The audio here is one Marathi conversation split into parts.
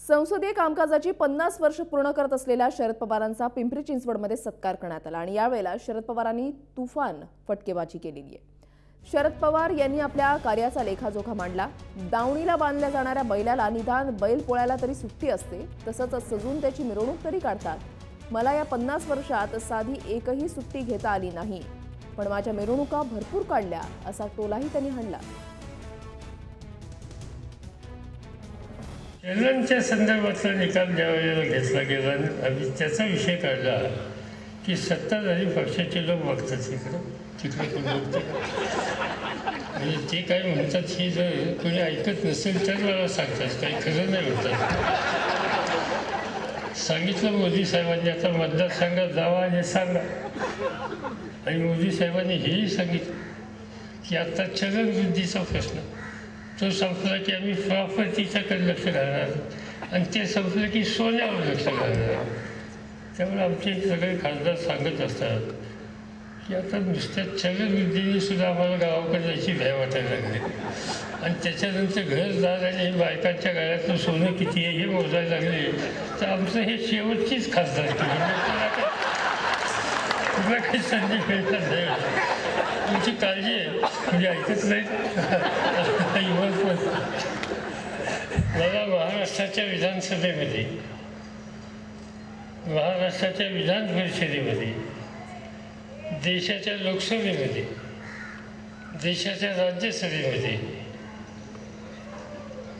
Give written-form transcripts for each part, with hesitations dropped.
संसदीय कामकाजाची 50 वर्ष पूर्ण करत असलेल्या शरद पवारांचा पिंपरी चिंचवडमध्ये सत्कार करण्यात आला आणि यावेळेला शरद पवारांनी तुफान फटकेबाजी केलेली आहे। शरद पवार यांनी आपल्या कार्याचा लेखाजोखा मांडला। दावणीला बांधल्या जाणाऱ्या बैलाला निदान बैल पोळ्याला तरी सुट्टी असते, तसंच सजून त्याची मिरवणूक तरी काढतात। मला या 50 वर्षात साधी एकही सुट्टी घेता आली नाही, पण माझ्या मिरवणुका भरपूर काढल्या असा टोलाही त्यांनी हाणला। चलनच्या संदर्भातला निकाल ज्यावेळेला घेतला गेला आणि त्याचा विषय काढला की सत्ताधारी पक्षाचे लोक बघतात तिकडे कोण बघते म्हणजे ते काय म्हणतात ही जर कोणी ऐकत नसेल तर मला सांगतात, काही खरं नाही म्हणतात। सांगितलं मोदी साहेबांनी आता मतदारसंघात जावा आणि सांगा, आणि मोदी साहेबांनी हेही सांगितलं की आता चलनवृद्धीचा प्रश्न तो संपला की आम्ही प्रॉपर्टीच्याकडे लक्ष घालणार आणि ते संपलं की सोन्यावर लक्ष घालणार। त्यामुळे आमचे सगळे खासदार सांगत असतात की आता नुसत्या चलनवृद्धीने सुद्धा आम्हाला गावाकडे जायची भ्या वाटायला लागली आणि त्याच्यानंतर घरदार आणि बायकांच्या गळ्यातलं सोनं किती आहे हे मोजायला लागले तर आमचं हे शेवटचीच खासदार केली तुला काही संधी मिळणार नाही। तुमची काळजी आहे म्हणजे ऐकत नाही। मला महाराष्ट्राच्या विधान परिषदेमध्ये, देशाच्या लोकसभेमध्ये, देशाच्या राज्यसभेमध्ये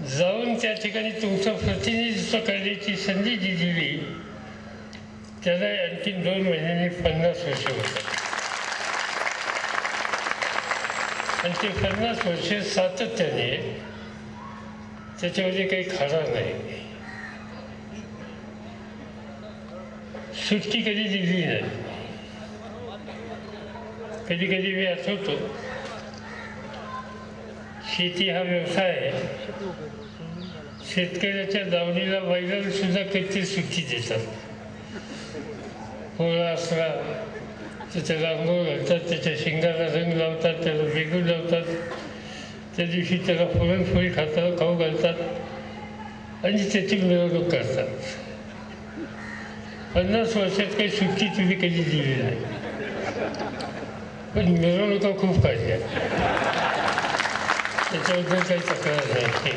जाऊन त्या ठिकाणी तुमचं प्रतिनिधित्व करण्याची संधी जी दिली त्याला आणखी 2 महिन्यांनी 50 वर्ष होतात आणि ते 50 वर्ष सातत्याने त्याच्यामध्ये काही खरा नाही, सुट्टी कधी दिली नाही। कधी कधी मी आठवतो शेती हा व्यवसाय आहे, शेतकऱ्याच्या दावणीला बैलाला सुद्धा कधीतरी सुट्टी देतात। पोळा असला तर त्याला अंघोळ घालतात, त्याच्या शिंगाला रंग लावतात, त्याला वेगळं लावतात, त्या दिवशी त्याला पुरणपोळी खाऊ घालतात आणि त्याची मिरवणूक करतात। 50 वर्षात काही सुट्टी तुम्ही कधी दिली नाही, पण मिरवणुका खूप काढल्या, त्याच्याबद्दल काही तक्रार नाही।